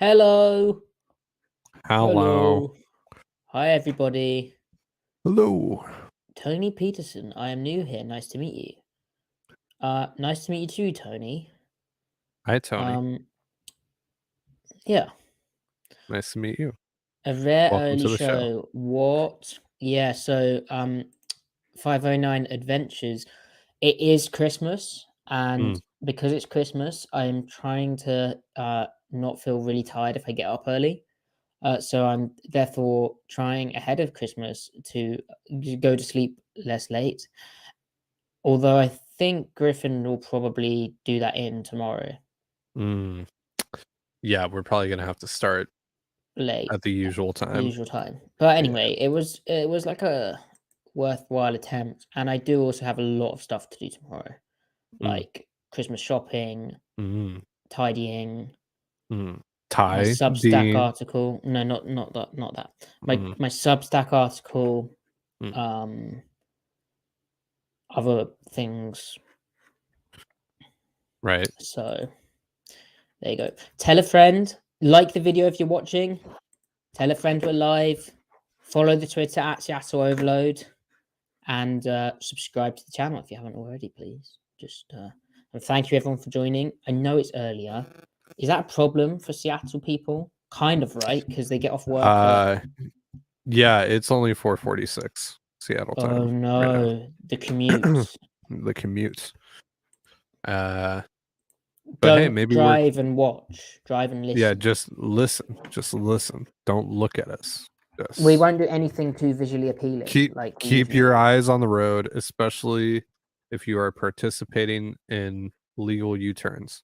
Hello. Hello. Hi, everybody. Hello. Tony Peterson. I am new here. Nice to meet you. Nice to meet you too, Tony. Hi, Tony. Yeah, Nice to meet you. a rare Welcome early to the show. show. What? Yeah, so 509 Adventures. It is Christmas, and because it's Christmas, I am trying to not feel really tired if I get up early. So I'm therefore trying ahead of Christmas to go to sleep less late. Although I think Griffin will probably do that in tomorrow Mm. Yeah, we're probably gonna have to start late, at the usual time. usual time. But Yeah. anyway, it was like a worthwhile attempt, and I do also have a lot of stuff to do tomorrow, like Christmas shopping, tidying, my Substack Tidying. article. No, not that. My Substack article. Other things. Right. So there you go. Tell a friend. Like the video if you're watching. Tell a friend we're live. Follow the Twitter at Seattle Overload. And subscribe to the channel if you haven't already, please. And thank you everyone for joining. I know it's earlier. Is that a problem for Seattle people? Kind of, right? Because they get off work. Yeah, it's only 4:46 Seattle time. Oh no, right now. the commute. The commute. But Don't hey, maybe drive and watch. Drive and listen. Yeah, just listen. Just listen. Don't look at us. We won't do anything too visually appealing. Keep your eyes on the road, especially if you are participating in legal U-turns.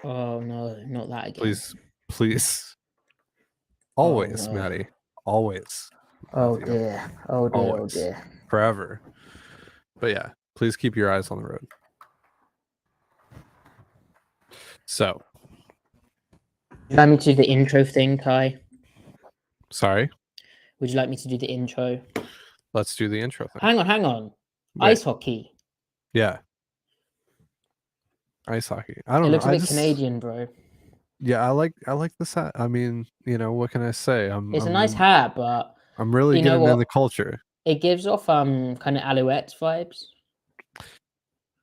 Oh no, not that again. Please. Always, Maddie. Always. Oh dear. Oh dear. Always. Oh dear. Forever. But yeah, please keep your eyes on the road. So. Would you like me to do the intro thing, Kai? Sorry? Would you like me to do the intro? Let's do the intro thing. Hang on. Wait. Ice hockey. Yeah. Ice hockey. I don't know. It looks a bit Canadian, bro. Yeah, I like this hat. I mean, what can I say? It's a nice hat, but I'm really getting in the culture. It gives off kind of Alouettes vibes.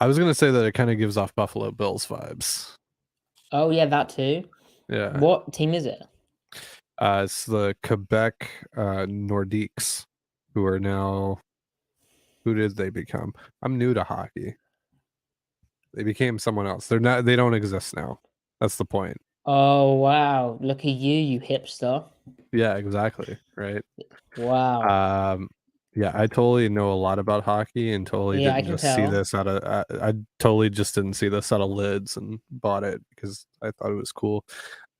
I was gonna say that it kind of gives off Buffalo Bills vibes. Oh yeah, that too. Yeah. What team is it? It's the Quebec Nordiques, who are now. Who did they become? I'm new to hockey. They became someone else. They're not. They don't exist now. That's the point. Oh wow! Look at you hipster. Yeah, exactly. Right. Wow. Yeah, I totally know a lot about hockey and totally didn't just see this out of. I totally just didn't see this out of lids and bought it because I thought it was cool.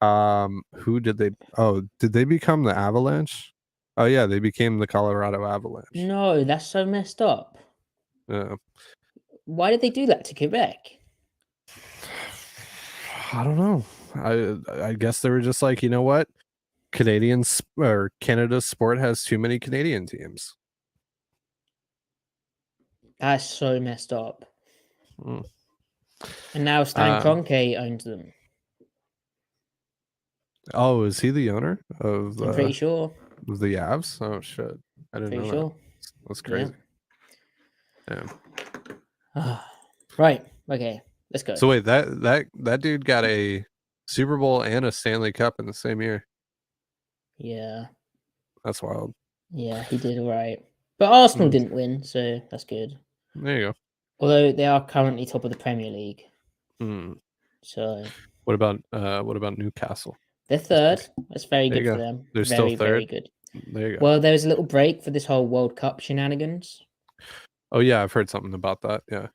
Who did they? Oh, did they become the Avalanche? Oh yeah, they became the Colorado Avalanche. No, that's so messed up. Yeah. Why did they do that to Quebec? I don't know. I guess they were just like, you know what? Canadians or Canada's sport has too many Canadian teams. That's so messed up. And now Stan Kroenke owns them. Oh, is he the owner of the? I'm pretty sure. Of the Avs? Oh shit! I didn't know that. That's crazy. Yeah. Right. Okay. Let's go. So wait, that dude got a Super Bowl and a Stanley Cup in the same year. Yeah. That's wild. Yeah, he did all right. But Arsenal didn't win, so that's good. There you go. Although they are currently top of the Premier League. So what about Newcastle? They're third. That's very good for them. They're still third. Very good. There you go. Well, there was a little break for this whole World Cup shenanigans. Oh yeah, I've heard something about that. Yeah.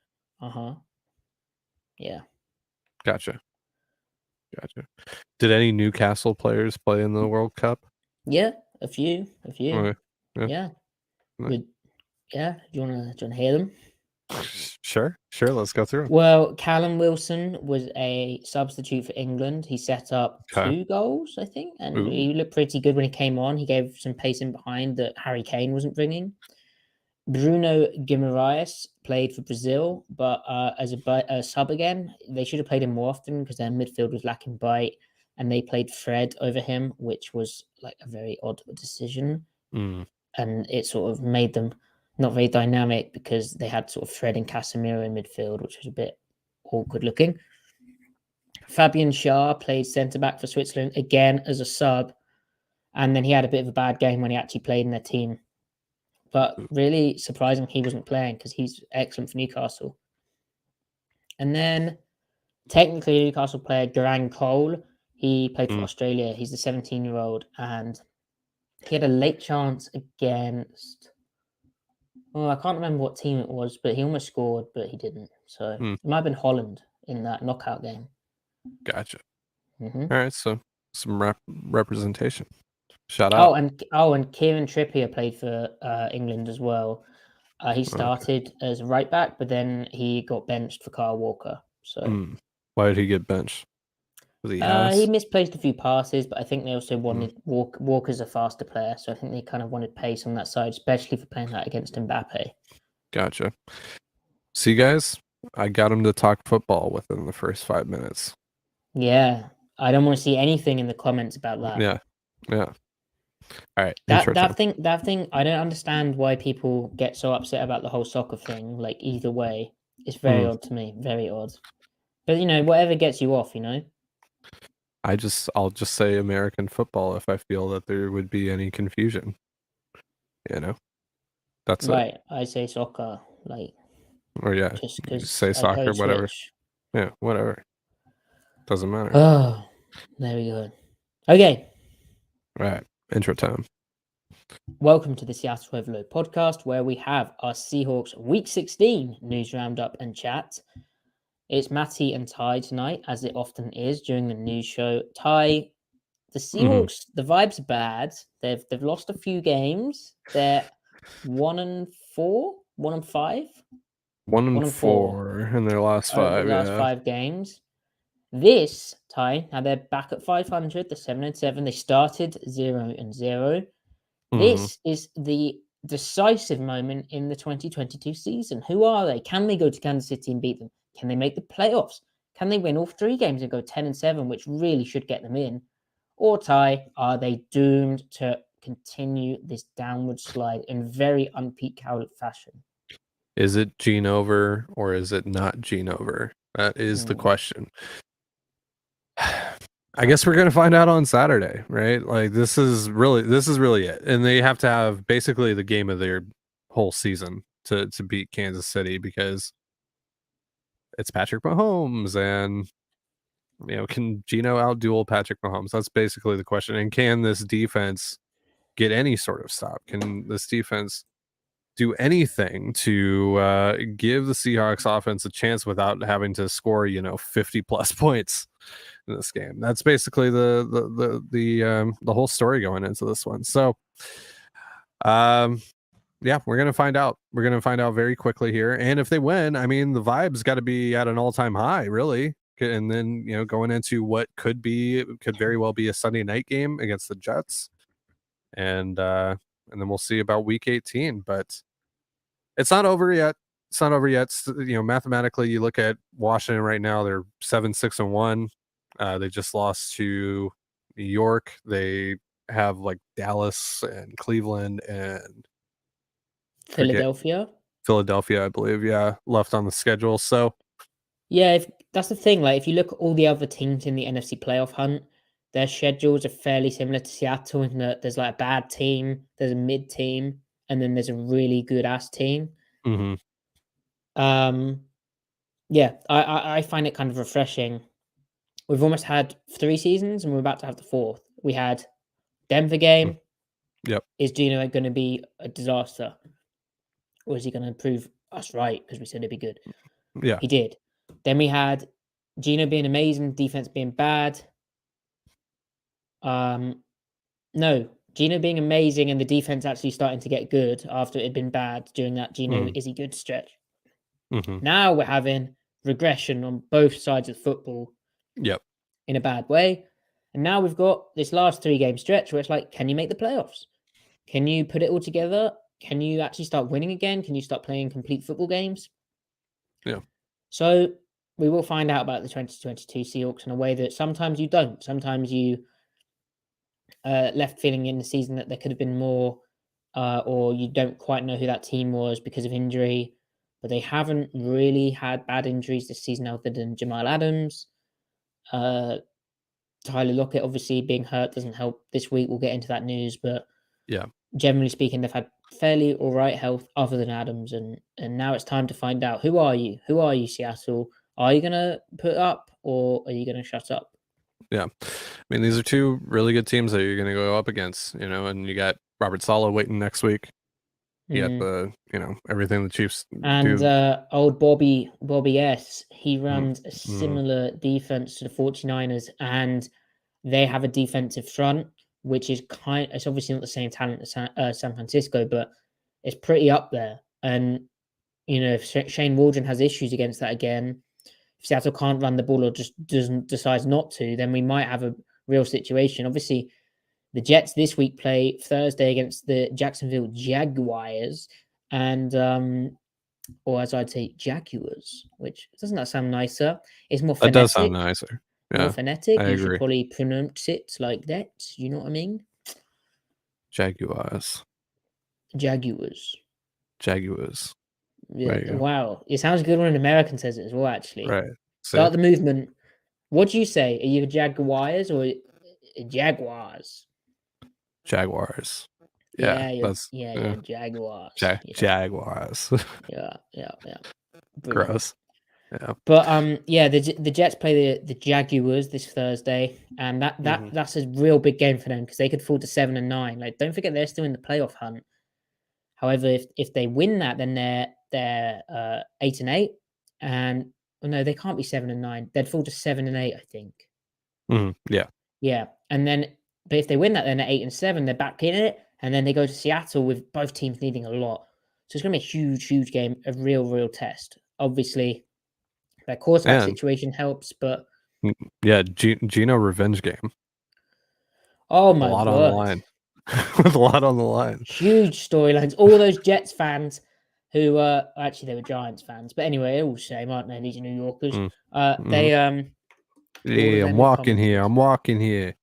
Yeah. Gotcha. Did any Newcastle players play in the World Cup? Yeah, a few. Okay. Yeah. Do you wanna hear them? Sure. Let's go through. Well, Callum Wilson was a substitute for England. He set up 2 goals, I think, and he looked pretty good when he came on. He gave some pace in behind that Harry Kane wasn't bringing. Bruno Guimaraes played for Brazil, but as a sub again, they should have played him more often because their midfield was lacking bite. and they played Fred over him, which was like a very odd decision. And it sort of made them not very dynamic because they had sort of Fred and Casemiro in midfield, which was a bit awkward looking. Fabian Schär played centre back for Switzerland again as a sub, and then he had a bit of a bad game when he actually played in their team. But really surprising he wasn't playing because he's excellent for Newcastle. And then technically Newcastle player Garang Cole, he played for Australia. He's the 17-year-old, and he had a late chance against, I can't remember what team it was, but he almost scored, but he didn't. So it might have been Holland in that knockout game. Gotcha. All right, so some representation. Shout out. And Kieran Trippier played for England as well. He started as right back, but then he got benched for Kyle Walker. So why did he get benched? Was he misplaced a few passes, but I think they also wanted Walker's a faster player, so I think they kind of wanted pace on that side, especially for playing that against Mbappe. Gotcha. See, guys, I got him to talk football within the first 5 minutes. Yeah, I don't want to see anything in the comments about that. Yeah. All right. That thing. I don't understand why people get so upset about the whole soccer thing. Like either way, it's very odd to me. Very odd. But whatever gets you off, I'll just say American football if I feel that there would be any confusion. That's right. It. I say soccer, like. Or just because say soccer, whatever. Yeah, whatever. Doesn't matter. Oh, there we go. Okay. All right. Intro time. Welcome to the Seattle Overload podcast, where we have our Seahawks Week 16 news roundup and chat. It's Matty and Ty tonight, as it often is during the news show. Ty, the Seahawks, the vibes are bad. They've lost a few games. They're 1-4, 1-5. 1-4 in their last 5. The last 5 games. This Ty, now they're back at 500. They're 7-7. They started 0-0. This is the decisive moment in the 2022 season. Who are they? Can they go to Kansas City and beat them? Can they make the playoffs? Can they win all 3 games and go 10-7, which really should get them in? Or Ty, are they doomed to continue this downward slide in very unpeak Cowlick fashion? Is it Gene over or is it not Gene over? That is the question. I guess we're gonna find out on Saturday, right? Like this is really it, and they have to have basically the game of their whole season to beat Kansas City because it's Patrick Mahomes, and can Geno outduel Patrick Mahomes? That's basically the question. And can this defense get any sort of stop? Can this defense do anything to give the Seahawks offense a chance without having to score 50 plus points in this game? That's basically the whole story going into this one. So yeah, we're gonna find out very quickly here, and if they win, I mean the vibes got to be at an all-time high, really. And then going into what could very well be a Sunday night game against the Jets, and then we'll see about week 18. But it's not over yet. Mathematically, you look at Washington right now; they're 7-6-1. They just lost to New York. They have like Dallas and Cleveland and Philadelphia, I believe. Yeah, left on the schedule. So yeah, that's the thing. Like, if you look at all the other teams in the NFC playoff hunt, their schedules are fairly similar to Seattle in that there's like a bad team, there's a mid team, and then there's a really good ass team. Yeah, I find it kind of refreshing. We've almost had 3 seasons, and we're about to have the 4th. We had Denver game. Yep. Is Geno going to be a disaster, or is he going to prove us right because we said it'd be good? Yeah, he did. Then we had Geno being amazing, defense being bad. No, Geno being amazing and the defense actually starting to get good after it had been bad during that Geno is he good stretch. Now we're having regression on both sides of football. Yep. In a bad way. And now we've got this last 3 game stretch where it's like, can you make the playoffs? Can you put it all together? Can you actually start winning again? Can you start playing complete football games? Yeah. So we will find out about the 2022 Seahawks in a way that sometimes you don't. Sometimes you left feeling in the season that there could have been more, or you don't quite know who that team was because of injury. But they haven't really had bad injuries this season other than Jamal Adams. Tyler Lockett obviously being hurt doesn't help this week. We'll get into that news, but yeah, generally speaking, they've had fairly all right health other than Adams, and now it's time to find out who are you? Who are you, Seattle? Are you gonna put up or are you gonna shut up? yeah. I mean, these are two really good teams that you're going to go up against, and you got Robert Saleh waiting next week. You got the, everything the Chiefs and do. Old Bobby S. He Mm, runs a similar defense to the 49ers, and they have a defensive front, which is it's obviously not the same talent as San Francisco, but it's pretty up there. And if Shane Waldron has issues against that again, if Seattle can't run the ball or just decides not to, then we might have a real situation. Obviously, the Jets this week play Thursday against the Jacksonville Jaguars, and or as I'd say, Jaguars, which doesn't that sound nicer? It's more that does sound phonetic. nicer. More Yeah, phonetic. I You should agree. probably pronounce it like that. You know what I mean? Jaguars. Jaguars. Yeah. Wow. It sounds good when an American says it as well, actually. Right. Start the movement. What do you say? Are you Jaguars or Jaguars? Jaguars. Yeah, that's Jaguars. Jaguars. Yeah. Brilliant. Gross. Yeah. But the Jets play the Jaguars this Thursday, and that's a real big game for them because they could fall to 7-9. Like, don't forget they're still in the playoff hunt. However, if they win that, then they're 8-8, and no, they can't be 7-9. They'd fall to 7-8, I think. Yeah, and then but if they win that, then they're 8-7. They're back in it, and then they go to Seattle with both teams needing a lot. So it's going to be a huge game, a real test. Obviously, that quarterback situation helps, but yeah, Gino revenge game. Oh my word. On the line. With a lot on the line. Huge storylines. All those Jets fans who actually they were Giants fans, but anyway, all the same, aren't they? These are New Yorkers. They Yeah, I'm walking here.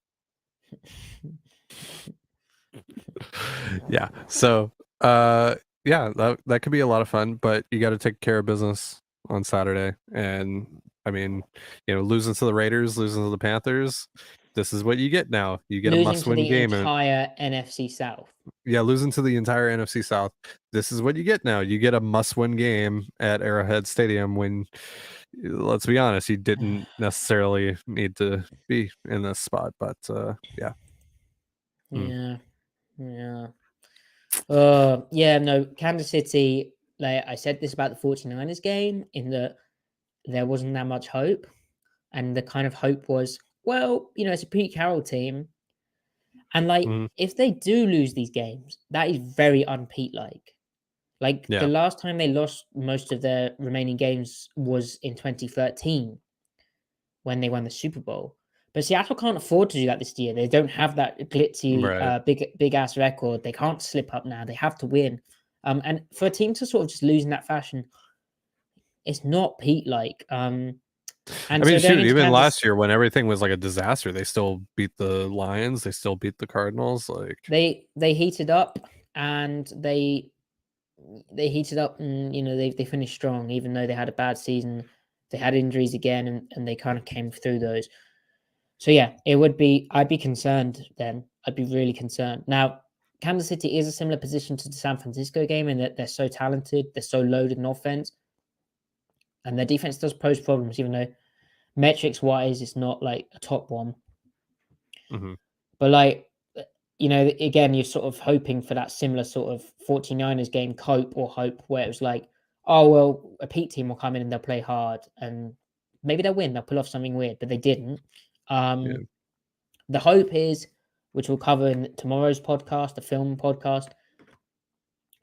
Yeah. So yeah, that could be a lot of fun, but you got to take care of business on Saturday. And I mean, losing to the Raiders, losing to the Panthers, this is what you get now. You get losing a must-win to the game. Entire NFC South. Yeah, losing to the entire NFC South. This is what you get now. You get a must-win game at Arrowhead Stadium when, let's be honest, you didn't necessarily need to be in this spot. But yeah. Yeah. No, Kansas City, like I said this about the 49ers game, in that there wasn't that much hope. And the kind of hope was, well, it's a Pete Carroll team. And if they do lose these games, that is very un-Pete like. The last time they lost most of their remaining games was in 2013 when they won the Super Bowl. But Seattle can't afford to do that this year. They don't have that glitzy, big ass record. They can't slip up now. They have to win. And for a team to sort of just lose in that fashion, it's not Pete like. And I mean, shoot, even last year when everything was like a disaster, they still beat the Lions. They still beat the Cardinals. Like they heated up and they heated up, and they finished strong, even though they had a bad season. They had injuries again, and they kind of came through those. So yeah, I'd be concerned then. I'd be really concerned. Now, Kansas City is a similar position to the San Francisco game in that they're so talented, they're so loaded in offense, and their defense does pose problems, even though metrics wise it's not like a top one. But again, you're sort of hoping for that similar sort of 49ers game hope, where it was like, oh, well, a Pete team will come in and they'll play hard and maybe they'll win, they'll pull off something weird, but they didn't. The hope is, which we'll cover in tomorrow's podcast, the film podcast,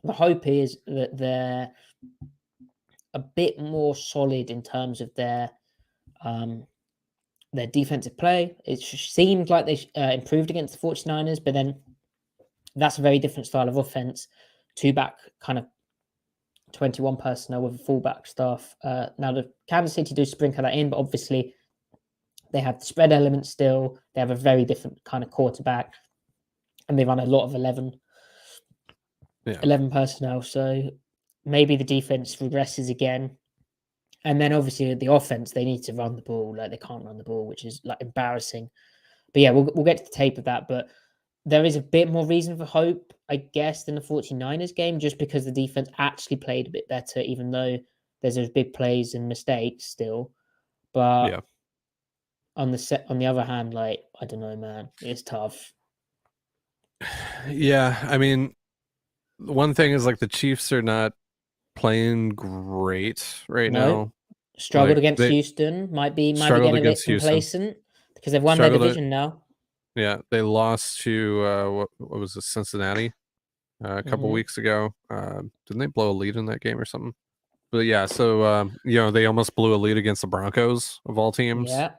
the hope is that they're a bit more solid in terms of their defensive play. It seemed like they improved against the 49ers, but then that's a very different style of offense. Two back kind of 21 personnel with a fullback staff. Now the Kansas City do sprinkle that in, but obviously they have the spread element still. They have a very different kind of quarterback, and they run a lot of 11 personnel. So maybe the defense regresses again. And then obviously the offense, they need to run the ball. Like, they can't run the ball, which is like embarrassing. But yeah, we'll get to the tape of that. But there is a bit more reason for hope, I guess, than the 49ers game, just because the defense actually played a bit better, even though there's those big plays and mistakes still. But on the other hand, like, I don't know, man, it's tough. Yeah, I mean, one thing is, like, the Chiefs are not playing great right now. Struggled against Houston. Might be getting a bit complacent because they've won their division now. Yeah, they lost to what was it, Cincinnati a couple weeks ago. Didn't they blow a lead in that game or something? But yeah, so they almost blew a lead against the Broncos of all teams. Yeah.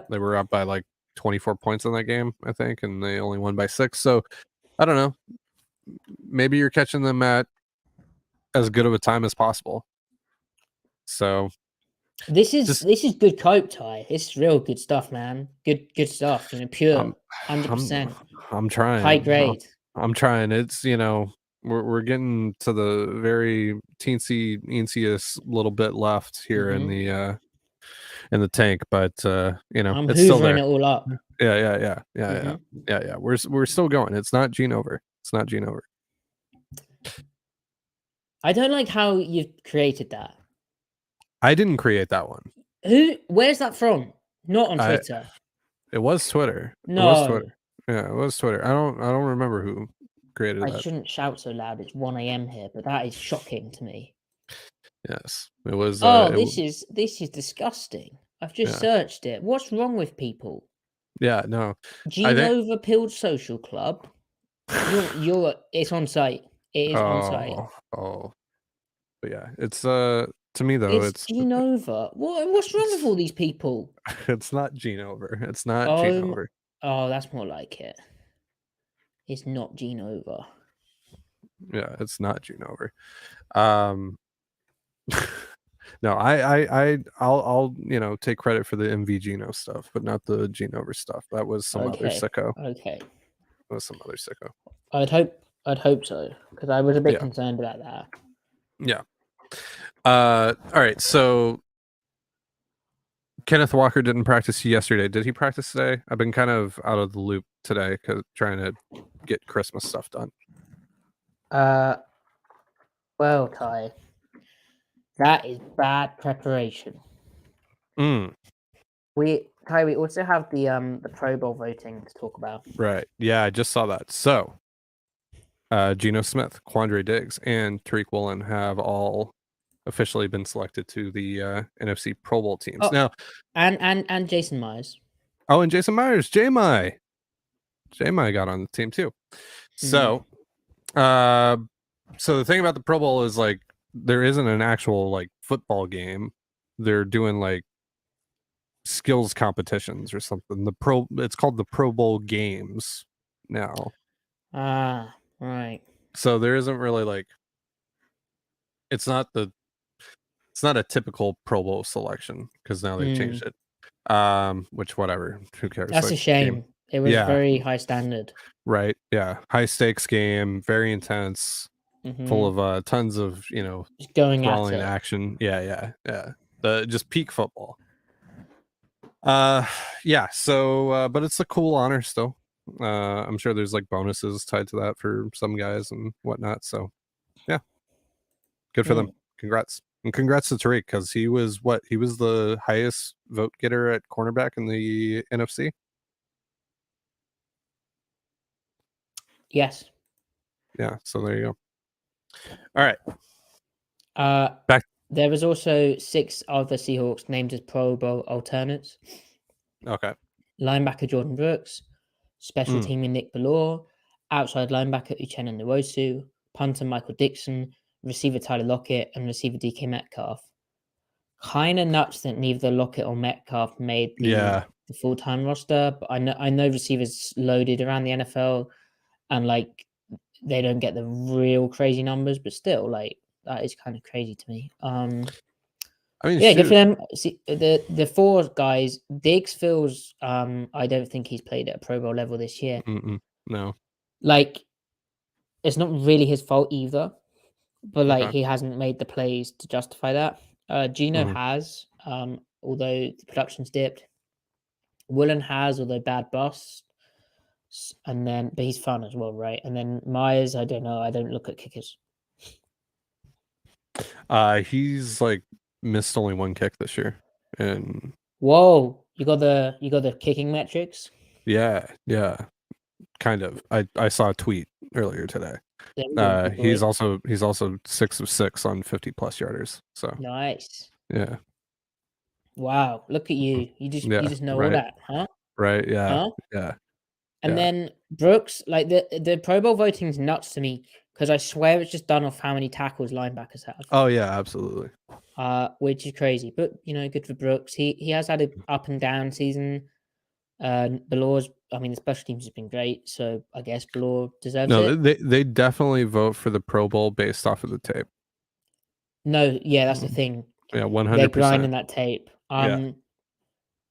They were up by like 24 points in that game, I think, and they only won by 6. So I don't know. Maybe you're catching them at as good of a time as possible. So this is good cope, Ty. It's real good stuff, man. Good stuff. Pure, 100%. I'm trying. High grade. I'm trying. It's we're getting to the very teensiest little bit left here in the tank, but I'm it's still there. It all up. Yeah. We're still going. It's not Gene over. It's not Gene over. I don't like how you've created that. I didn't create that one. Where's that from? Not on Twitter. It was Twitter. No. It was Twitter. Yeah, it was Twitter. I don't remember who created that. I shouldn't shout so loud. It's 1 a.m. here, but that is shocking to me. Yes, it was. This is disgusting. I've just searched it. What's wrong with people? Yeah, no. Genova Pilled Social Club. It's on site. It is on site. Oh, but yeah, it's to me though, it's Genova. What's wrong with all these people? It's not Genova. It's not Genova. Oh, that's more like it. It's not Genova. Yeah, it's not Genova. No, I'll take credit for the MV Geno stuff, but not the Genova stuff. That was some other sicko. Okay. That was some other sicko. I'd hope so, because I was a bit concerned about that. Yeah. All right. So Kenneth Walker didn't practice yesterday. Did he practice today? I've been kind of out of the loop today because trying to get Christmas stuff done. Well, Ty, that is bad preparation. We also have the Pro Bowl voting to talk about. Right. Yeah, I just saw that. So Geno Smith, Quandre Diggs, and Tariq Woolen have all officially been selected to the NFC Pro Bowl teams. Now, and Jason Myers. Oh, and Jason Myers, J-My got on the team too. So, so the thing about the Pro Bowl is, like, there isn't an actual like football game. They're doing like skills competitions or something. It's called the Pro Bowl games now. Right. So there isn't really like, it's not a typical Pro Bowl selection because now they've changed it. Which, whatever, who cares? That's a shame. It was very high standard. Right. Yeah. High stakes game, very intense, full of tons of just going at it. Action. Yeah. Just peak football. Yeah. So, but it's a cool honor still. I'm sure there's like bonuses tied to that for some guys and whatnot. So, yeah, good for them. Congrats. And congrats to Tariq, because he was the highest vote getter at cornerback in the NFC. Yes. Yeah. So there you go. All right. Back. There was also 6 other Seahawks named as Pro Bowl alternates. Okay. Linebacker Jordan Brooks, special teamer Nick Ballore, outside linebacker Uchenna Nwosu, punter Michael Dixon, receiver Tyler Lockett, and receiver DK Metcalf. Kind of nuts that neither Lockett or Metcalf made the full-time roster, but I know receivers loaded around the NFL, and like they don't get the real crazy numbers, but still, like That is kind of crazy to me. I mean, yeah, good for them. See, the four guys, Diggs feels. I don't think he's played at a Pro Bowl level this year. No, like it's not really his fault either, but like okay. he hasn't made the plays to justify that. Gino has, although the production's dipped. Woolen has, although bad bust. And then, but he's fun as well, right? And then Myers, I don't know. I don't look at kickers. He's like missed only one kick this year, and whoa, you got the kicking metrics. Yeah, kind of. I saw a tweet earlier today. He's also 6 of 6 on 50+ yarders. So nice. Yeah. Wow, look at you. You just know all that, huh? Right. Yeah. Huh? Yeah. And then Brooks, like the Pro Bowl voting is nuts to me because I swear it's just done off how many tackles linebackers have. Oh yeah, absolutely. Which is crazy, but good for Brooks. He has had an up and down season. Belaw's, I mean, the special teams has been great, so I guess Belaw deserves it. No, they definitely vote for the Pro Bowl based off of the tape. No, yeah, that's the thing. Yeah, 100%. They're grinding that tape.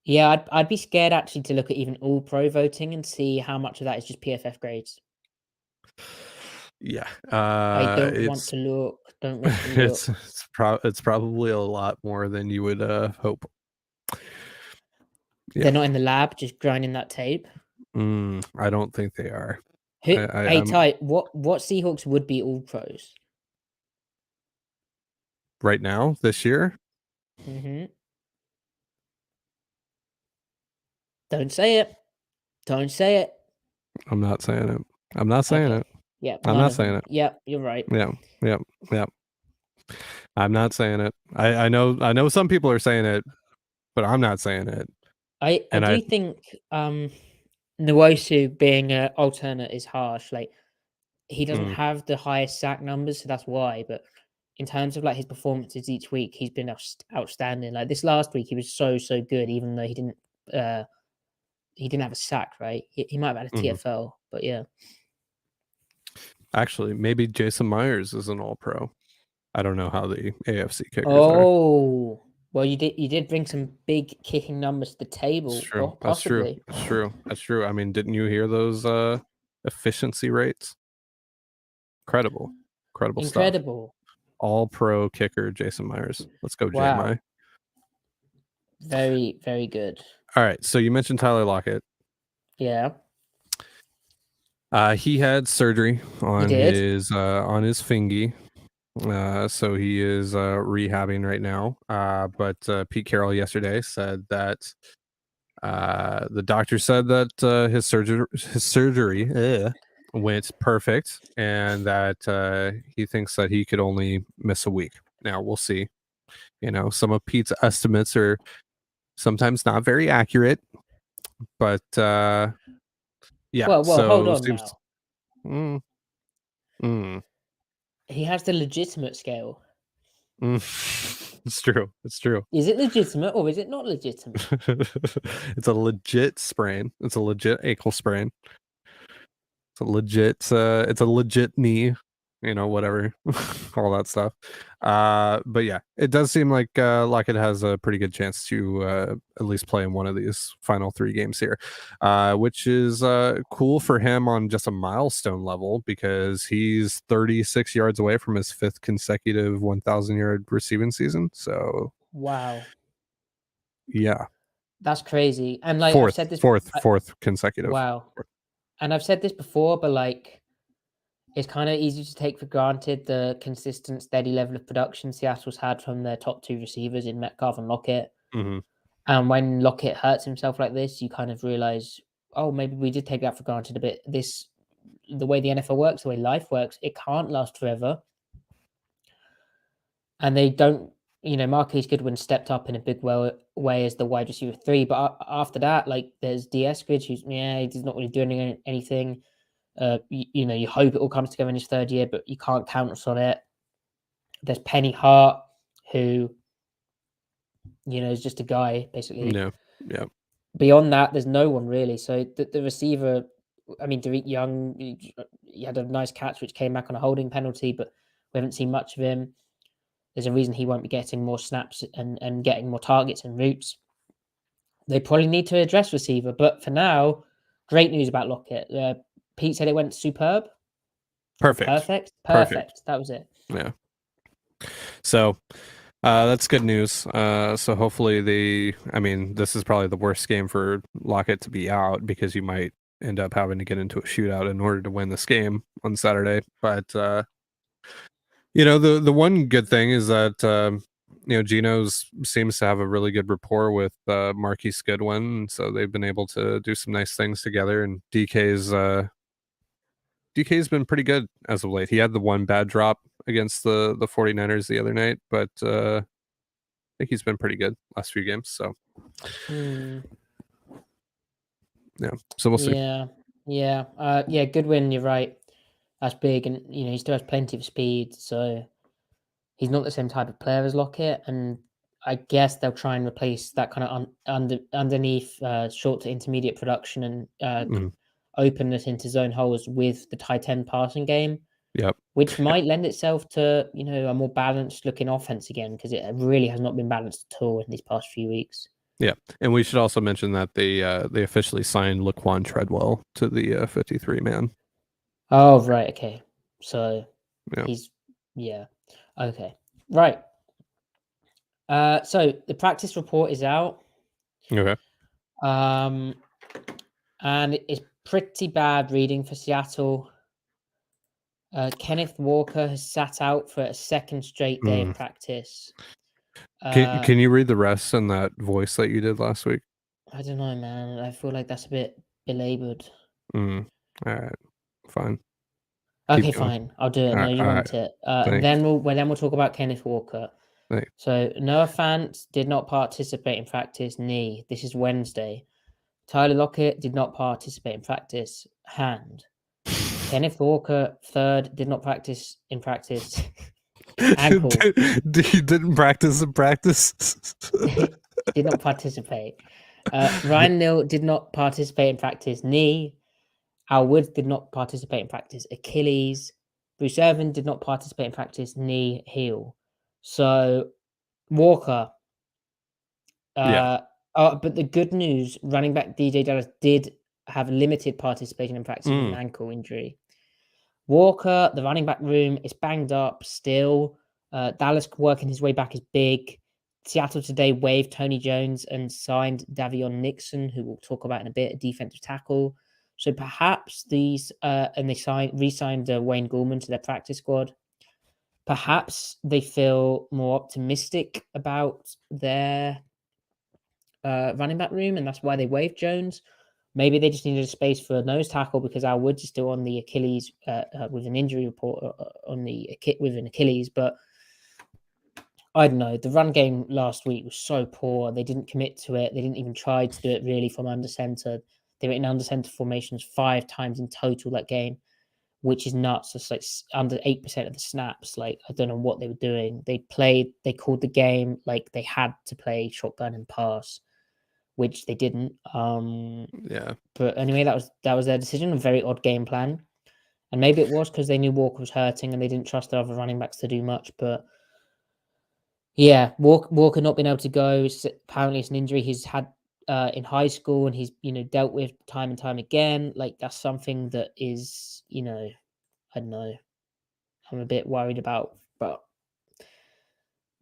Yeah, I'd be scared actually to look at even all pro voting and see how much of that is just PFF grades. Yeah, I don't want to look. Don't want to look. It's probably a lot more than you would hope. Yeah. They're not in the lab just grinding that tape. I don't think they are. Hey, Ty, what Seahawks would be all pros right now this year? Don't say it. Don't say it. I'm not saying it. I'm not saying it. Yeah, I'm not saying it. Yep, you're right. Yeah. I'm not saying it. I know some people are saying it, but I'm not saying it. I do think Nwosu being an alternate is harsh. Like he doesn't have the highest sack numbers, so that's why. But in terms of like his performances each week, he's been outstanding. Like this last week, he was so good, even though he didn't have a sack. Right? He might have had a TFL, but yeah. Actually, maybe Jason Myers is an All-Pro. I don't know how the AFC kickers are. Oh, well, you did bring some big kicking numbers to the table. That's true. Possibly. That's true. I mean, didn't you hear those efficiency rates? Incredible stuff. All-Pro kicker Jason Myers. Let's go, wow. JMI. Very, very good. All right. So you mentioned Tyler Lockett. Yeah. He had surgery on his fingy. So he is rehabbing right now. But Pete Carroll yesterday said that the doctor said that his surgery went perfect, and that he thinks that he could only miss a week. Now we'll see. Some of Pete's estimates are sometimes not very accurate, but yeah. Well, so hold on now. He has the legitimate scale. It's true. Is it legitimate or is it not legitimate? It's a legit sprain. It's a legit ankle sprain. It's a legit knee, whatever, all that stuff. But yeah, it does seem like Lockett has a pretty good chance to at least play in one of these final 3 games here, which is cool for him on just a milestone level because he's 36 yards away from his 5th consecutive 1,000-yard receiving season. So wow, yeah, that's crazy. And like I've said this, fourth consecutive. Wow. And I've said this before, but like it's kind of easy to take for granted the consistent, steady level of production Seattle's had from their top 2 receivers in Metcalf and Lockett. And when Lockett hurts himself like this, you kind of realize, oh, maybe we did take that for granted a bit. The way the NFL works, the way life works, it can't last forever. And they don't, Marquise Goodwin stepped up in a big way as the wide receiver 3. But after that, like there's D. Eskridge, who's, he's not really doing anything. You hope it all comes together in his 3rd year, but you can't count on it. There's Penny Hart, who, is just a guy, basically. Yeah. Beyond that, there's no one really. So the receiver, I mean, Derek Young, he had a nice catch which came back on a holding penalty, but we haven't seen much of him. there's a reason he won't be getting more snaps and getting more targets and routes. They probably need to address receiver, but for now, great news about Lockett. Pete said it went superb. Perfect. That was it. Yeah. So that's good news. So hopefully this is probably the worst game for Lockett to be out, because you might end up having to get into a shootout in order to win this game on Saturday. But the one good thing is that Geno's seems to have a really good rapport with Marquise Goodwin, so they've been able to do some nice things together. And DK's been pretty good as of late. He had the one bad drop against the 49ers the other night, but I think he's been pretty good last few games. So yeah, so we'll see. Yeah. Goodwin, you're right. That's big, and he still has plenty of speed, so he's not the same type of player as Lockett. And I guess they'll try and replace that kind of underneath short to intermediate production and openness into zone holes with the tight end passing game. Yep. Which might lend itself to a more balanced looking offense again, because it really has not been balanced at all in these past few weeks. Yeah, and we should also mention that they officially signed Laquan Treadwell to the 53-man. Oh, right. Okay. So yeah. Okay. Right. So the practice report is out. Okay. And it's pretty bad reading for Seattle. Kenneth Walker has sat out for a second straight day of practice. Can you read the rest in that voice that you did last week? I don't know, man. I feel like that's a bit belabored. All right. Fine. Okay, fine. I'll do it. No, you want it. And then we'll talk about Kenneth Walker. Thanks. So Noah Fant did not participate in practice, knee. This is Wednesday. Tyler Lockett did not participate in practice, hand. Kenneth Walker, third, did not practice in practice, ankle. He didn't practice in practice? Did not participate. Ryan Neal did not participate in practice, knee. Al Woods did not participate in practice, Achilles. Bruce Irvin did not participate in practice, knee, heel. So Walker. But the good news, running back DJ Dallas did have limited participation in practice with an ankle injury. Walker, the running back room is banged up still. Dallas working his way back is big. Seattle today waived Tony Jones and signed Davion Nixon, who we'll talk about in a bit, a defensive tackle. So perhaps these, and they re-signed Wayne Gallman to their practice squad. Perhaps they feel more optimistic about their running back room, and that's why they waived Jones. Maybe they just needed a space for a nose tackle because Al Woods is still on the Achilles with an injury report with an Achilles. But I don't know. The run game last week was so poor. They didn't commit to it. They didn't even try to do it really from under center. They were in under center formations 5 times in total that game, which is nuts. It's like under 8% of the snaps. Like, I don't know what they were doing. They called the game like they had to play shotgun and pass, which they didn't. But anyway, that was their decision. A very odd game plan, and maybe it was because they knew Walker was hurting and they didn't trust their other running backs to do much. But yeah, Walker not being able to go. Apparently, it's an injury he's had in high school, and he's dealt with time and time again. Like, that's something that is I don't know. I'm a bit worried about, but.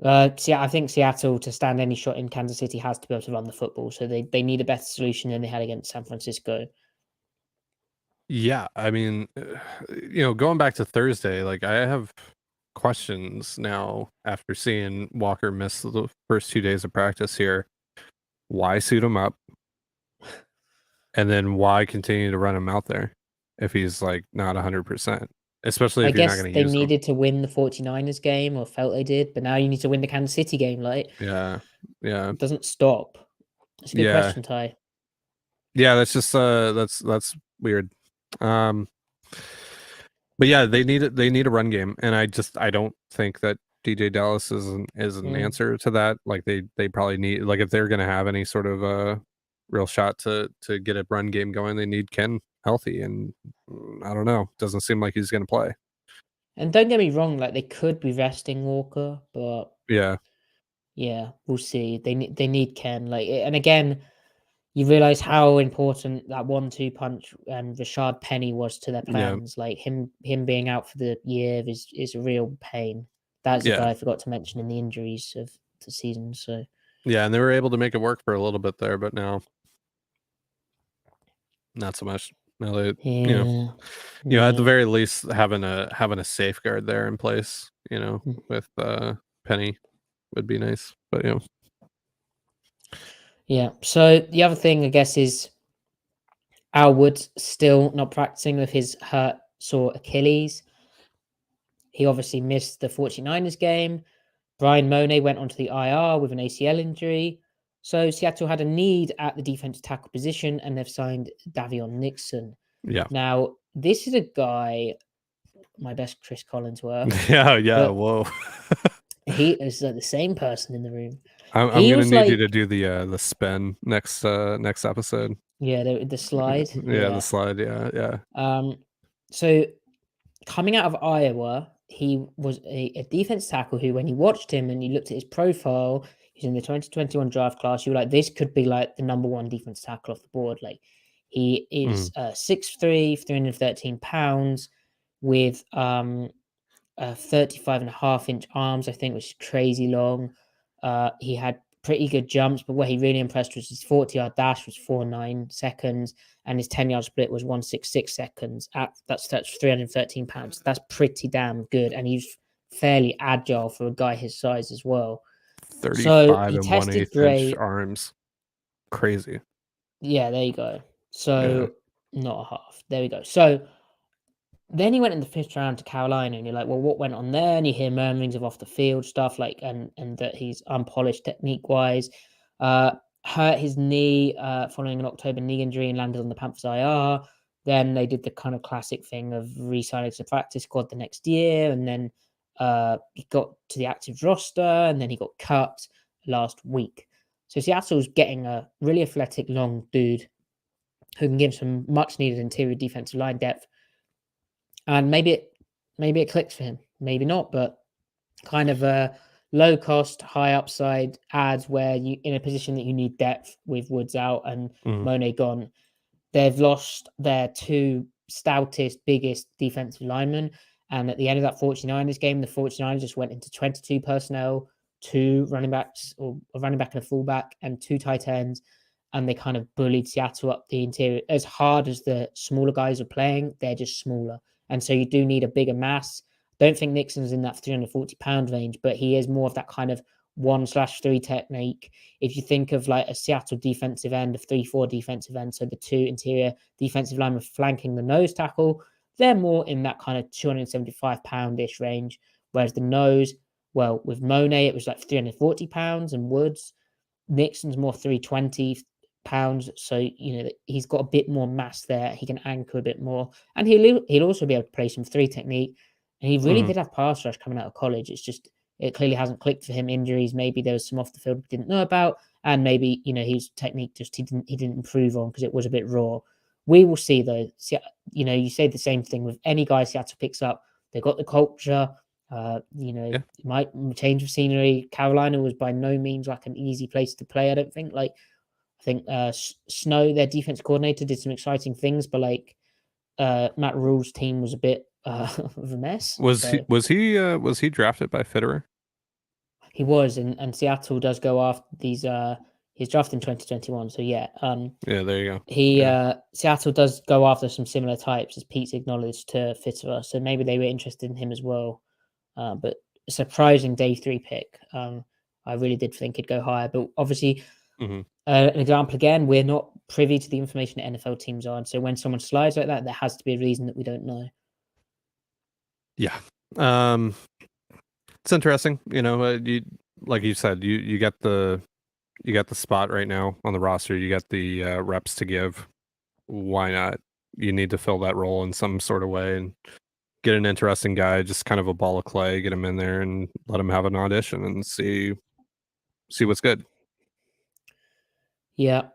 I think Seattle, to stand any shot in Kansas City, has to be able to run the football. So they need a better solution than they had against San Francisco. Yeah, I mean, going back to Thursday, like, I have questions now after seeing Walker miss the first 2 days of practice here. Why suit him up? And then why continue to run him out there if he's like not 100%? Especially if you're not going to use them. I guess they needed to win the 49ers game, or felt they did, but now you need to win the Kansas City game. Like, yeah, it doesn't stop. It's a good question, Ty. Yeah, that's just that's weird. But yeah, they need a run game, and I don't think that DJ Dallas is an answer to that. Like, they probably need, like, if they're going to have any sort of real shot to get a run game going, they need Ken healthy, and I don't know. Doesn't seem like he's going to play. And don't get me wrong, like they could be resting Walker, but Yeah, we'll see. They need Ken. Like, and again, you realize how important that 1-2 punch and Rashad Penny was to their yeah, plans. Like him being out for the year is a real pain. That's a yeah, guy I forgot to mention in the injuries of the season. So yeah, and they were able to make it work for a little bit there, but now not so much. Now they, yeah, at the yeah. very least having a safeguard there in place, with Penny would be nice. But Yeah. So the other thing, I guess, is Al Woods still not practicing with his hurt sore Achilles. He obviously missed the 49ers game. Brian Monet went onto the IR with an ACL injury. So Seattle had a need at the defensive tackle position, and they've signed Davion Nixon. yeah, Now, this is a guy, my best Chris Collinsworth, yeah. but Whoa. he is the same person in the room. I'm He gonna was need you like, to do the spin next episode. yeah, the slide, Yeah, the yeah. slide. Yeah, yeah. Um, so coming out of Iowa, he was a defense tackle who, when you watched him and you looked at his profile, he's in the 2021 draft class. You were like, this could be like the number one defense tackle off the board. Like, he is 6'3", 313 pounds with 35.5-inch arms, I think, which is crazy long. He had pretty good jumps, but where he really impressed was his 40-yard dash was 4.9 seconds, and his 10-yard split was 1.66 seconds. That's 313 pounds. That's pretty damn good, and he's fairly agile for a guy his size as well. So 35 he and one tested eighth inch great. arms. Crazy. Yeah, there you go. Yeah. So not a half. There we go. So then he went in the fifth round to Carolina, and you're like, well, what went on there? And you hear murmurings of off the field stuff, like and that he's unpolished technique wise. Uh, hurt his knee following an October knee injury and landed on the Panthers IR. Then they did the kind of classic thing of re-signing to the practice squad the next year, and then he got to the active roster, and then he got cut last week. So Seattle's getting a really athletic, long dude who can give some much needed interior defensive line depth, and maybe it clicks for him, maybe not, but kind of a low cost, high upside ads where you in a position that you need depth with Woods out and Mm. Monet gone. They've lost their two stoutest, biggest defensive linemen. And at the end of that 49ers game, the 49ers just went into 22 personnel, two running backs, or a running back and a fullback, and two tight ends. And they kind of bullied Seattle up the interior. As hard as the smaller guys are playing, they're just smaller. And so you do need a bigger mass. Don't think Nixon's in that 340-pound range, but he is more of that kind of 1/3 technique. If you think of like a Seattle defensive end, a 3-4 defensive end, so the two interior defensive linemen flanking the nose tackle, they're more in that kind of 275-pound-ish range. Whereas the nose, well, with Monet, it was like 340 pounds, and Woods, Nixon's more 320 pounds. So, he's got a bit more mass there. He can anchor a bit more. And he'll also be able to play some three technique. And he really Mm-hmm. did have pass rush coming out of college. It's just, it clearly hasn't clicked for him. Injuries, maybe there was some off the field we didn't know about, and maybe his technique just he didn't improve on because it was a bit raw. We will see though. You say the same thing with any guy Seattle picks up. They got the culture. Yeah. It might change of scenery. Carolina was by no means like an easy place to play. I don't think. Like, I think Snow, their defense coordinator, did some exciting things, but like Matt Rule's team was a bit of a mess. Was he So was he drafted by Fitterer? he was, and Seattle does go after these. He's drafted in 2021, so yeah. Yeah, there you go. He Yeah. Seattle does go after some similar types, as Pete's acknowledged, to Fitterer, so maybe they were interested in him as well. But a surprising day 3 pick. I really did think he'd go higher, but obviously, Mm-hmm. an example again, we're not privy to the information that NFL teams are, and so when someone slides like that, there has to be a reason that we don't know. Yeah. It's interesting. You like you said, you get the spot right now on the roster. You get the reps to give. Why not? You need to fill that role in some sort of way and get an interesting guy, just kind of a ball of clay, get him in there and let him have an audition and see what's good. Yeah.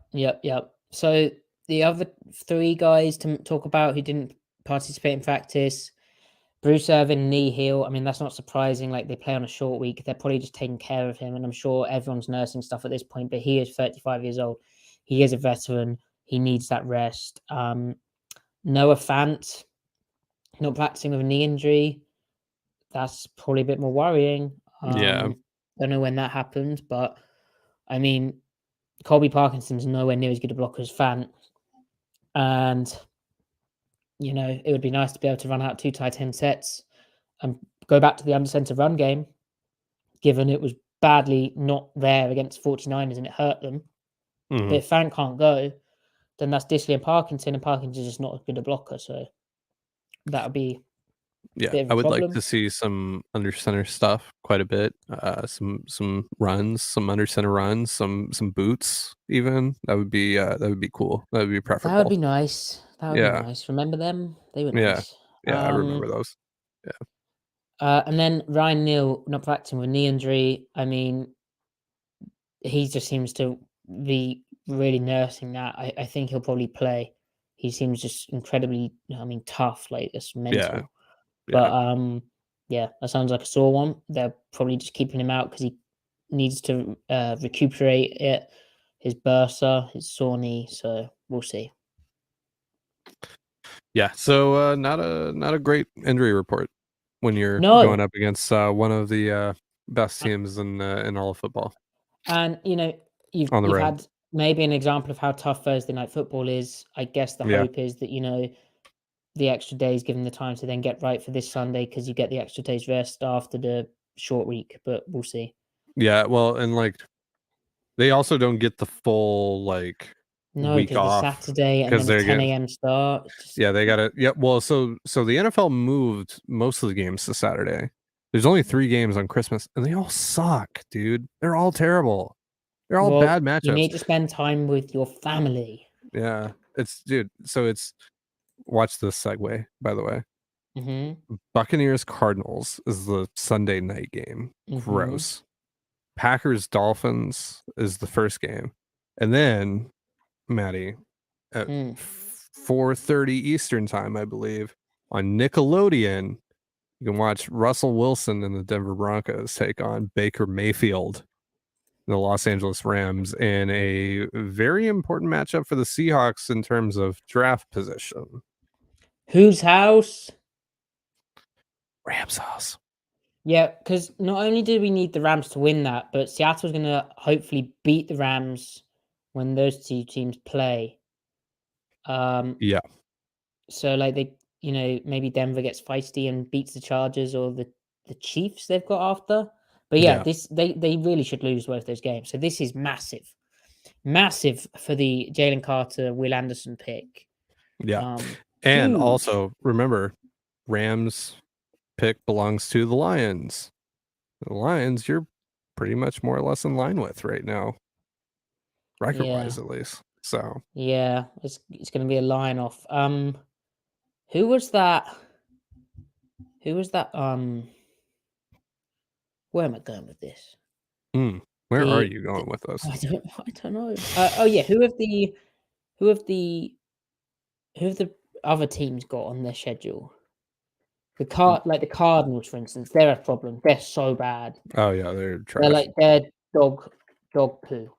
So the other three guys to talk about who didn't participate in practice, Bruce Irvin, knee heel. I mean, that's not surprising. Like, they play on a short week. They're probably just taking care of him. And I'm sure everyone's nursing stuff at this point, but he is 35 years old. He is a veteran. He needs that rest. Noah Fant, not practicing with a knee injury. That's probably a bit more worrying. Yeah. Don't know when that happens, but I mean, Colby Parkinson's nowhere near as good a blocker as Fant. And, you know, it would be nice to be able to run out 2 tight end sets and go back to the under center run game, given it was badly not there against 49ers and it hurt them. Mm-hmm. But if Fant can't go, then that's Disley and Parkinson's just not as good a blocker. So that would be I would like to see some under center stuff quite a bit. Some runs, some under center runs, some boots even. That would be cool. That would be preferable. That would be nice. That would be nice. Remember them? They were nice. Yeah, I remember those. Yeah. And then Ryan Neal not practicing with a knee injury. I mean, he just seems to be really nursing that. I think he'll probably play. He seems just incredibly, tough, like it's mental. But yeah, that sounds like a sore one. They're probably just keeping him out because he needs to recuperate it. His bursa, his sore knee. So we'll see. Yeah, so not a great injury report when you're going up against one of the best teams in all of football. And you've had maybe an example of how tough Thursday night football is. I guess the hope is that the extra days given the time to then get right for this Sunday because you get the extra days rest after the short week. But we'll see. Yeah, well, and like they also don't get the full week off Saturday and then a 10 a.m. start. They got it. Yeah, well, so the NFL moved most of the games to Saturday. There's only 3 games on Christmas, and they all suck, dude. They're all terrible. They're all bad matchups. You need to spend time with your family. Yeah, so it's watch this segue, by the way. Mm-hmm. Buccaneers Cardinals is the Sunday night game. Mm-hmm. Gross. Packers Dolphins is the first game, and then Maddie at 4:30 Eastern time, I believe, on Nickelodeon, you can watch Russell Wilson and the Denver Broncos take on Baker Mayfield, the Los Angeles Rams, in a very important matchup for the Seahawks in terms of draft position. Whose house? Rams' house. Yeah, because not only do we need the Rams to win that, but Seattle's going to hopefully beat the Rams when those 2 teams play. Yeah. So maybe Denver gets feisty and beats the Chargers or the Chiefs they've got after. But yeah. They really should lose both those games. So this is massive for the Jalen Carter, Will Anderson pick. Yeah, and huge. Also remember, Rams pick belongs to the Lions. The Lions, you're pretty much more or less in line with right now, record-wise at least. So yeah, it's going to be a line off. Who was that? Where am I going with this? Where are you going with us? I don't know. Oh yeah, who have the other teams got on their schedule? The Cardinals, for instance, they're a problem. They're so bad. Oh yeah, they're trash. They're dog poo.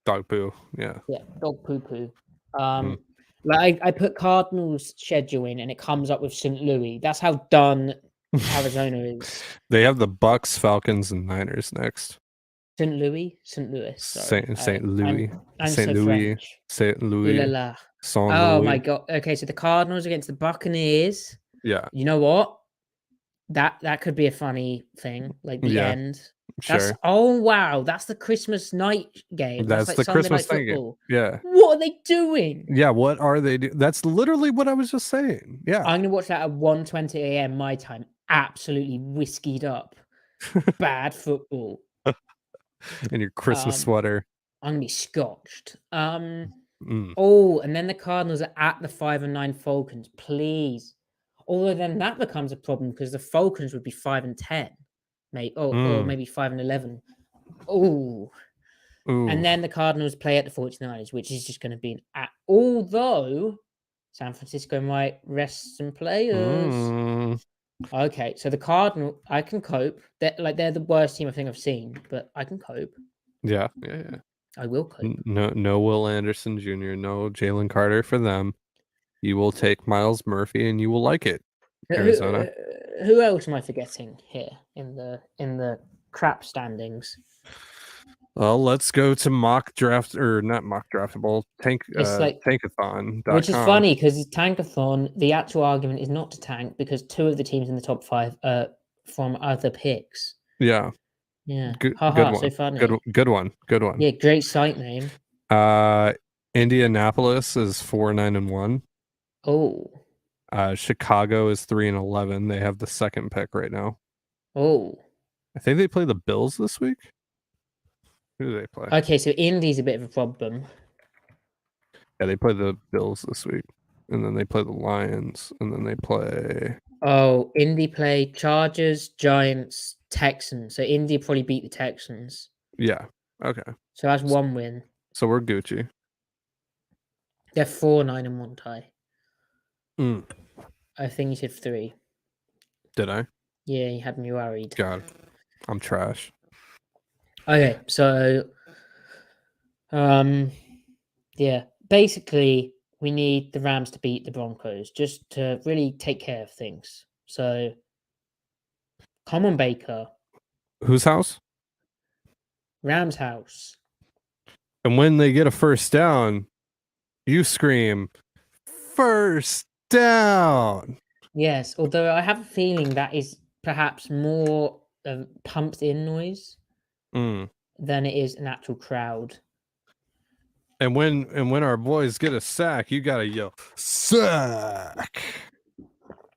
Dog poo, yeah. Yeah, dog poo. I put Cardinals schedule in and it comes up with St. Louis. That's how done Arizona is. They have the Bucks, Falcons, and Niners next. St. Louis? St. Louis. Sorry. St. Louis. I'm St. Louis. St. Louis. Oh my god. Okay, so the Cardinals against the Buccaneers. Yeah. You know what? That could be a funny thing, like the end. Sure. Oh wow, that's the Christmas night game. That's the Sunday Christmas night game. Yeah. What are they doing? Yeah, what are they doing? That's literally what I was just saying. Yeah. I'm gonna watch that at 1:20 a.m. my time. Absolutely whiskeyed up. Bad football. In your Christmas sweater. I'm gonna be scotched. Oh, and then the Cardinals are at the 5-9 Falcons. Please. Although then that becomes a problem because the Falcons would be 5-10, mate. Or maybe 5-11. Oh. And then the Cardinals play at the 49ers, which is just going to be although San Francisco might rest some players. Okay, so the Cardinal, I can cope. They're the worst team I think I've seen, but I can cope. Yeah. I will cope. No Will Anderson Jr., no Jalen Carter for them. You will take Miles Murphy and you will like it, Arizona. Who else am I forgetting here in the crap standings? Well, let's go to mock draft, or not mock draftable, It's like, tankathon.com. which is funny because Tankathon, the actual argument is not to tank because 2 of the teams in the top 5 are from other picks. Yeah. Yeah. Good Haha, one. so funny. Good one. Yeah, great site name. Indianapolis is 4-9-1. Oh. Chicago is 3-11. They have the second pick right now. Oh. I think they play the Bills this week. Who do they play? Okay, so Indy's a bit of a problem. Yeah, they play the Bills this week. And then they play the Lions. And then they play... Oh, Indy play Chargers, Giants, Texans. So Indy probably beat the Texans. Yeah. Okay. So that's 1 win. So we're Gucci. They're 4-9-1 tie. Mm. I think you said 3. Did I? Yeah, you had me worried. God, I'm trash. Okay, so yeah, basically we need the Rams to beat the Broncos just to really take care of things. So come on, Baker. Whose house? Rams house. And when they get a first down, you scream, "First down!" Yes, although I have a feeling that is perhaps more pumped in noise than it is an actual crowd. And when our boys get a sack, you gotta yell, "Sack!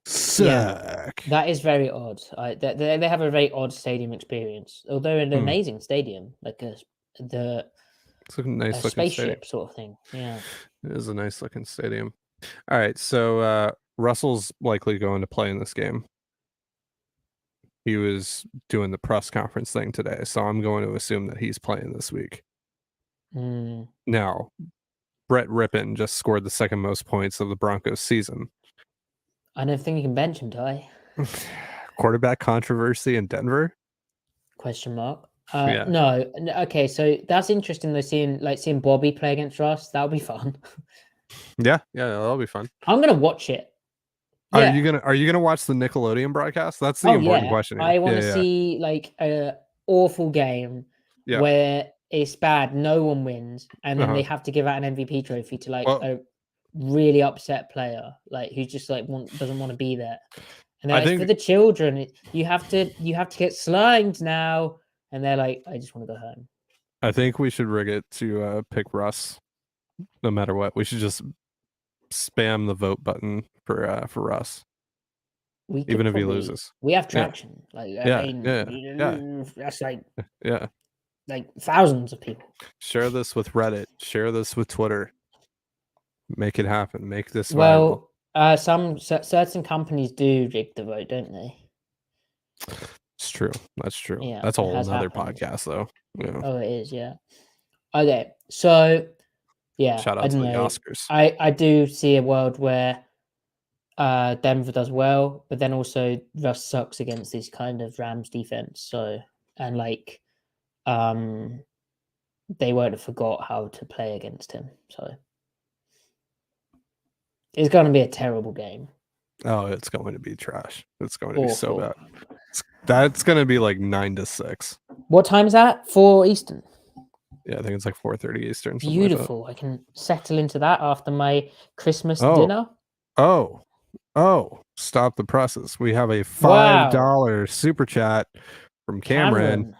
Sack!" Yeah, that is very odd. They have a very odd stadium experience, although an amazing stadium, like the it's a nice looking spaceship stadium. sort of thing. Yeah, it is a nice looking stadium. All right, so Russell's likely going to play in this game. He was doing the press conference thing today, so I'm going to assume that he's playing this week. Now, Brett Rippon just scored the second most points of the Broncos season. I don't think you can bench him, Ty. Quarterback controversy in Denver? Question mark. Yeah. No. Okay, so that's interesting though, seeing Bobby play against Russ. That'll be fun. Yeah, that'll be fun. I'm gonna watch it. Yeah. Are you gonna watch the Nickelodeon broadcast? That's the important question here. I want to see like a awful game where it's bad, no one wins, and then they have to give out an MVP trophy to like a really upset player, like who just like doesn't want to be there. And they're like, for the children, you have to get slimed now. And they're like, I just want to go home. I think we should rig it to pick Russ, no matter what. We should just spam the vote button for Russ. Even if he loses, we have traction. That's like thousands of people. Share this with Reddit. Share this with Twitter. Make it happen. Make this viral. Some certain companies do rig the vote, don't they? It's true. That's true. Yeah, that's a whole other podcast, though. Yeah. Oh, it is. Yeah. Okay. So, yeah. Shout out to the Oscars. I do see a world where Denver does well, but then also Russ sucks against this kind of Rams defense. So, and like, they won't have forgot how to play against him. So, it's going to be a terrible game. Oh, it's going to be trash. It's going to be so bad. That's going to be like 9-6. What time is that? 4 Eastern. Yeah, I think it's like 4:30 Eastern. Beautiful. I can settle into that after my Christmas dinner. Stop the presses. We have a $5 super chat from Cameron.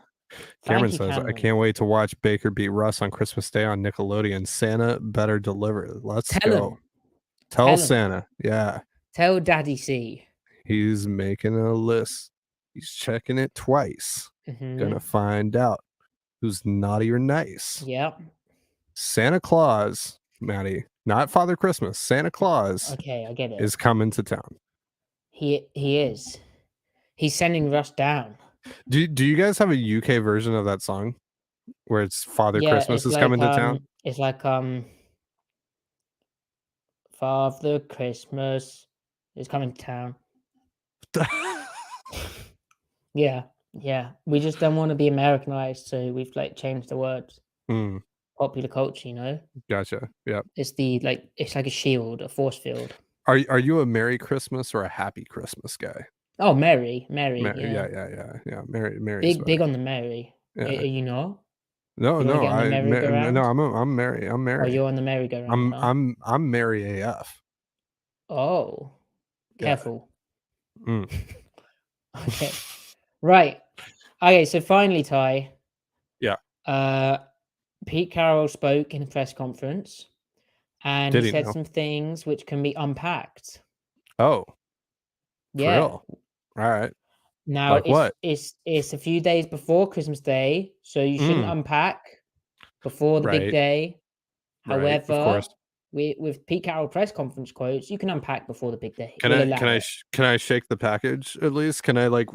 Cameron says, I can't wait to watch Baker beat Russ on Christmas Day on Nickelodeon. Santa better deliver. Let's go. Tell Santa. Yeah. Tell Daddy C. He's making a list. He's checking it twice. Gonna find out who's naughty or nice. Yep. Santa Claus, Maddie, not Father Christmas. Santa Claus. Okay, I get it. Is coming to town. He is. He's sending Russ down. Do you guys have a UK version of that song where it's Father Christmas is coming to town? It's like Father Christmas is coming to town. Yeah, yeah. We just don't want to be Americanized, so we've like changed the words. Popular culture, you know. Gotcha. Yeah. It's it's like a shield, a force field. Are you a Merry Christmas or a Happy Christmas guy? Oh, Merry, yeah. Yeah. Mary's Big better. on the Merry. Are Yeah. you not? No, You want to no, get on the no, merry-go-round? I'm Mary. I'm Oh, Mary. you're on the merry-go-round, huh? I'm Mary AF. Oh, Yeah. careful. Mm. Okay. Right. Okay, so finally, Ty, Yeah. uh, Pete Carroll spoke in a press conference and he Did he said know? some things which can be unpacked. Oh, for Yeah. real? All right. Now Like what? it's a few days before Christmas Day, so you shouldn't Mm. unpack before the big Right. day. Right. Of However, course. with Pete Carroll press conference quotes, you can unpack before the big day. We'll Can allow I it. can I shake the package at least? Can I like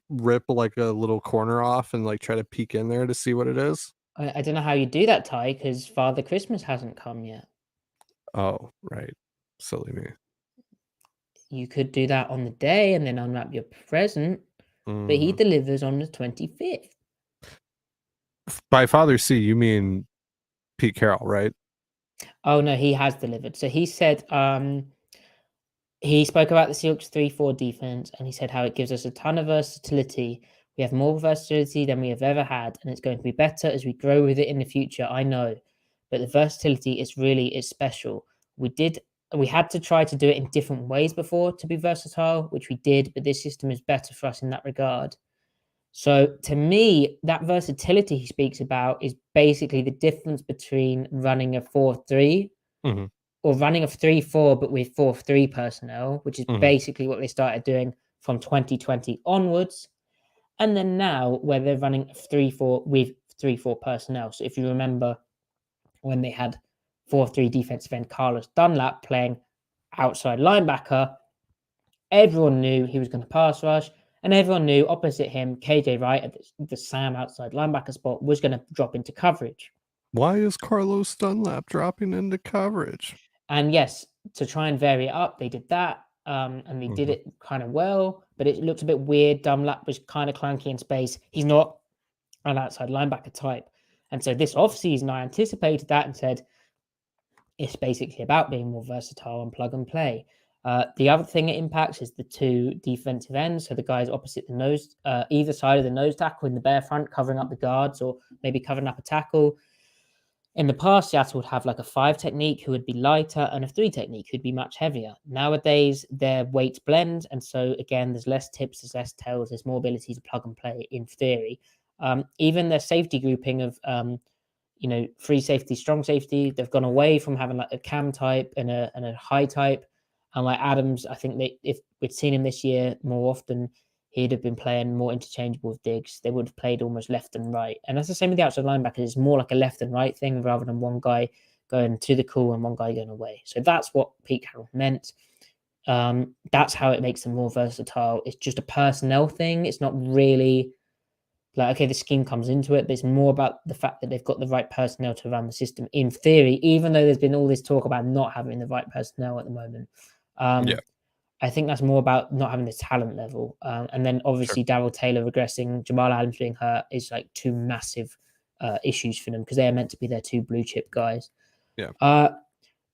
rip like a little corner off and like try to peek in there to see what it is? I don't know how you do that, Ty, because Father Christmas hasn't come yet. Oh, right. Silly me. You could do that on the day and then unwrap your present, but he Mm. delivers on the 25th. By Father C, you mean Pete Carroll, right? Oh no, he has delivered. So he said he spoke about the Seahawks 3-4 defense and he said how it gives us a ton of versatility. We have more versatility than we have ever had, and it's going to be better as we grow with it in the future. I know. But the versatility is special. We had to try to do it in different ways before to be versatile, which we did, but this system is better for us in that regard. So to me, that versatility he speaks about is basically the difference between running a 4-3 Mm-hmm. or running a 3-4, but with 4-3 personnel, which is Mm-hmm. basically what they started doing from 2020 onwards. And then now, where they're running a 3-4 with 3-4 personnel. So if you remember when they had 4-3 defensive end Carlos Dunlap playing outside linebacker, everyone knew he was going to pass rush. And everyone knew opposite him, KJ Wright at the Sam outside linebacker spot was going to drop into coverage. Why is Carlos Dunlap dropping into coverage? And yes, to try and vary it up, they did that. And they did it kind of well, but it looked a bit weird. Dunlap was kind of clunky in space. He's not an outside linebacker type. And so this offseason, I anticipated that and said, it's basically about being more versatile and plug and play. The other thing it impacts is the two defensive ends. So the guys opposite the nose, either side of the nose tackle in the bare front, covering up the guards or maybe covering up a tackle. In the past, Seattle would have like a 5 technique who would be lighter and a 3 technique who'd be much heavier. Nowadays, their weights blend. And so, again, there's less tips, there's less tails, there's more ability to plug and play in theory. Even their safety grouping of, free safety, strong safety, they've gone away from having like a cam type and a high type. And like Adams, I think if we'd seen him this year more often, he'd have been playing more interchangeable with Diggs. They would have played almost left and right. And that's the same with the outside linebackers. It's more like a left and right thing rather than one guy going to the cool and one guy going away. So that's what Pete Carroll meant. That's how it makes them more versatile. It's just a personnel thing. It's not really like, okay, the scheme comes into it, but it's more about the fact that they've got the right personnel to run the system in theory, even though there's been all this talk about not having the right personnel at the moment. Yeah. I think that's more about not having the talent level. And then Sure. obviously Darryl Taylor regressing, Jamal Adams being hurt is like two massive issues for them because they are meant to be their two blue chip guys. Yeah.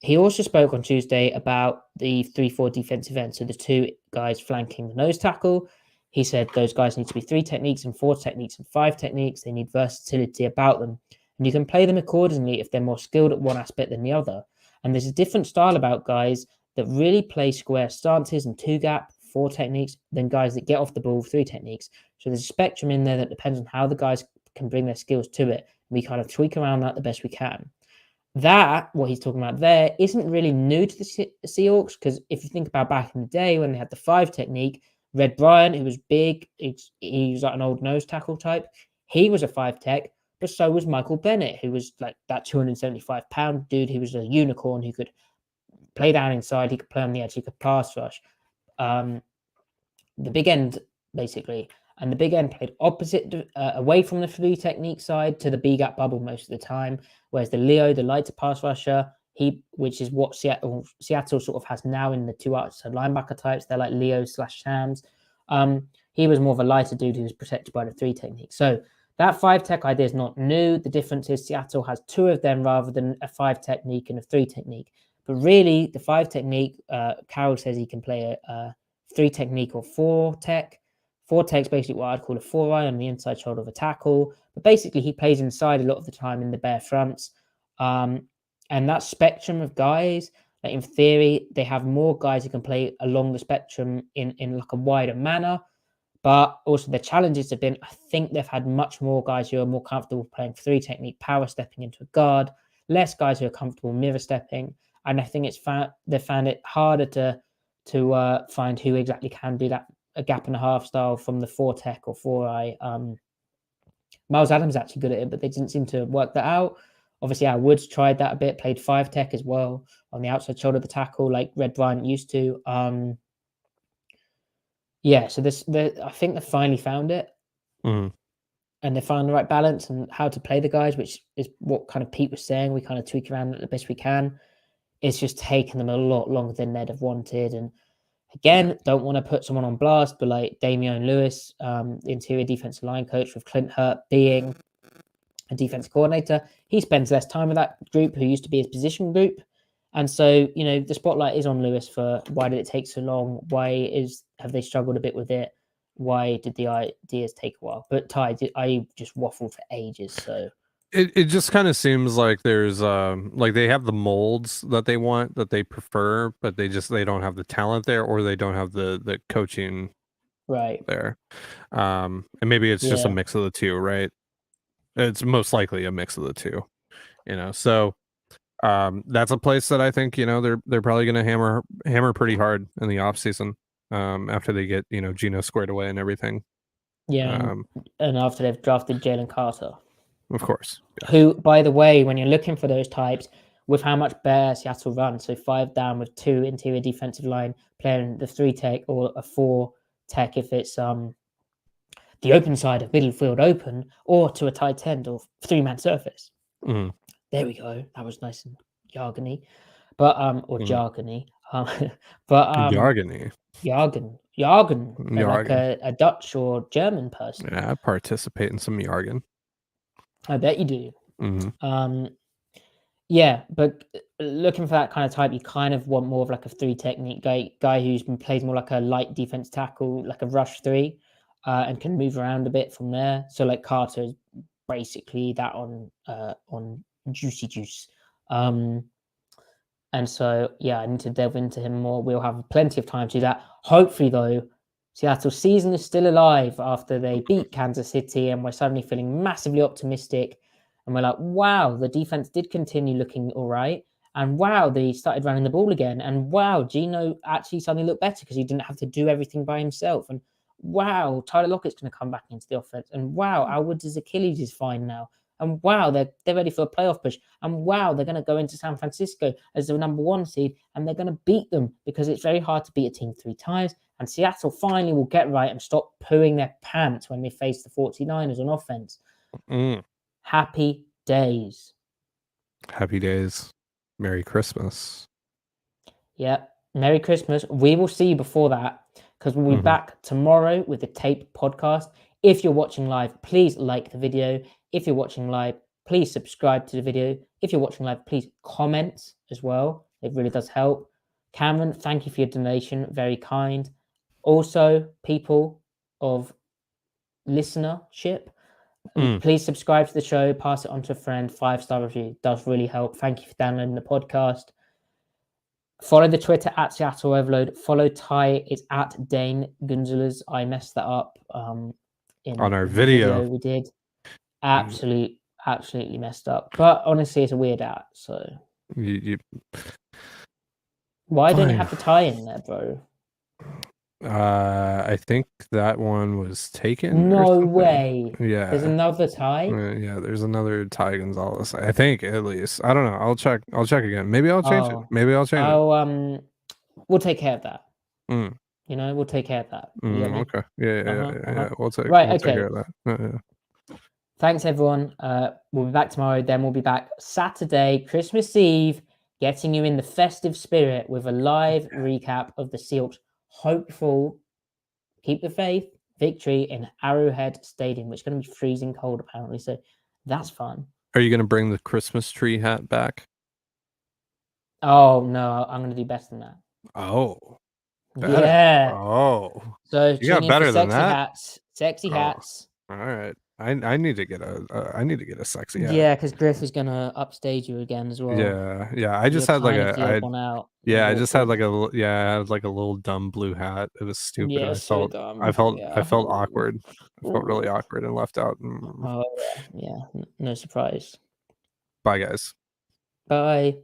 He also spoke on Tuesday about the 3-4 defensive end. So the two guys flanking the nose tackle. He said those guys need to be 3 techniques and 4 techniques and 5 techniques. They need versatility about them. And you can play them accordingly if they're more skilled at one aspect than the other. And there's a different style about guys that really play square stances and 2 gap, 4 techniques, than guys that get off the ball, 3 techniques. So there's a spectrum in there that depends on how the guys can bring their skills to it. And we kind of tweak around that the best we can. That, what he's talking about there, isn't really new to the Seahawks, because if you think about back in the day when they had the 5 technique, Red Bryant, who was big, he was like an old nose tackle type, he was a 5 tech, but so was Michael Bennett, who was like that 275-pound dude. He was a unicorn who could play down inside, he could play on the edge, he could pass rush. The big end, basically. And the big end played opposite, away from the 3 technique side to the B gap bubble most of the time. Whereas the Leo, the lighter pass rusher, which is what Seattle sort of has now in the 2 outside linebacker types, they're like Leo/Shams. He was more of a lighter dude who was protected by the 3 technique. So that 5 tech idea is not new. The difference is Seattle has 2 of them rather than a 5 technique and a 3 technique. But really, the 5 technique, Carroll says he can play a 3 technique or 4 tech. 4 tech is basically what I'd call a 4-eye on the inside shoulder of a tackle. But basically, he plays inside a lot of the time in the bare fronts. And that spectrum of guys, like in theory, they have more guys who can play along the spectrum in like a wider manner. But also the challenges have been, I think they've had much more guys who are more comfortable playing 3 technique, power stepping into a guard, less guys who are comfortable mirror stepping. And I think they've found it harder to find who exactly can do that, a gap and a half style from the 4 tech or 4-eye. Miles Adams is actually good at it, but they didn't seem to work that out. Obviously, Al Woods tried that a bit, played 5 tech as well on the outside shoulder of the tackle, like Red Bryant used to. Yeah, so I think they finally found it, and they found the right balance and how to play the guys, which is what kind of Pete was saying. We kind of tweak around it the best we can. It's just taken them a lot longer than they'd have wanted. And again, don't want to put someone on blast, but like Damian Lewis, the interior defensive line coach, with Clint Hurt being a defensive coordinator, he spends less time with that group who used to be his position group. And so, the spotlight is on Lewis for why did it take so long? Have they struggled a bit with it? Why did the ideas take a while? But Ty, I just waffled for ages. So it just kind of seems like there's like they have the molds that they want, that they prefer, but they don't have the talent there, or they don't have the coaching there. And maybe it's just a mix of the two, right? It's most likely a mix of the two, so that's a place that I think they're probably going to hammer pretty hard in the off season, after they get Geno squared away and everything. And after they've drafted Jalen Carter, of course, yes. Who, by the way, when you're looking for those types, with how much bear Seattle run, so 5 down with 2 interior defensive line playing the 3 tech or a 4 tech if it's the open side of middle field open, or to a tight end or 3-man surface. There we go. That was nice and jargony, but or jargony, but jargony, like a Dutch or German person. Yeah, I participate in some jargon. I bet you do. Yeah, but looking for that kind of type, you kind of want more of like a 3 technique guy who's plays more like a light defense tackle, like a rush 3, and can move around a bit from there. So like Carter is basically that on Juicy Juice. And so, yeah, I need to delve into him more. We'll have plenty of time to do that. Hopefully, though, Seattle's season is still alive after they beat Kansas City, and we're suddenly feeling massively optimistic. And we're like, wow, the defense did continue looking all right. And wow, they started running the ball again. And wow, Geno actually suddenly looked better because he didn't have to do everything by himself. And wow, Tyler Lockett's going to come back into the offense. And wow, Al Woods' Achilles is fine now. And wow, they're ready for a playoff push. And wow, they're going to go into San Francisco as the number 1 seed, and they're going to beat them because it's very hard to beat a team 3 times. And Seattle finally will get right and stop pooing their pants when they face the 49ers on offense. Happy days. Happy days. Merry Christmas. Yeah, Merry Christmas. We will see you before that, because we'll be back tomorrow with the Tape podcast. If you're watching live, please like the video. If you're watching live, please subscribe to the video. If you're watching live, please comment as well. It really does help. Cameron, thank you for your donation. Very kind. Also, people of listenership, please subscribe to the show, pass it on to a friend. 5-star review. It does really help. Thank you for downloading the podcast. Follow the Twitter at Seattle Overload. Follow Ty. It's at Dane Gunzelas. I messed that up on our video we did. Absolutely messed up. But honestly, it's a weird at. So why don't you have the tie in there, bro? I think that one was taken. No way. Yeah. There's another tie? Yeah, there's another Ty Gonzalez. I think, at least. I don't know. I'll check again. Maybe I'll change it. We'll take care of that. We'll take care of that. Okay. Yeah. We'll take care of that. Thanks, everyone. We'll be back tomorrow. Then we'll be back Saturday, Christmas Eve, getting you in the festive spirit with a live recap of the Seahawks. Hopeful. Keep the faith. victory in Arrowhead Stadium, which is going to be freezing cold apparently. So that's fun. Are you going to bring the Christmas tree hat back? Oh no, I'm going to do better than that. Oh, better. Yeah. Oh, so you got better than that. Sexy hats. All right. I need to get a sexy hat. Yeah, because Griff is gonna upstage you again as well. Yeah. I just had like a I just had like a little dumb blue hat. It was stupid. Yeah, so dumb. I felt awkward. I felt really awkward and left out. Oh yeah, no surprise. Bye guys. Bye.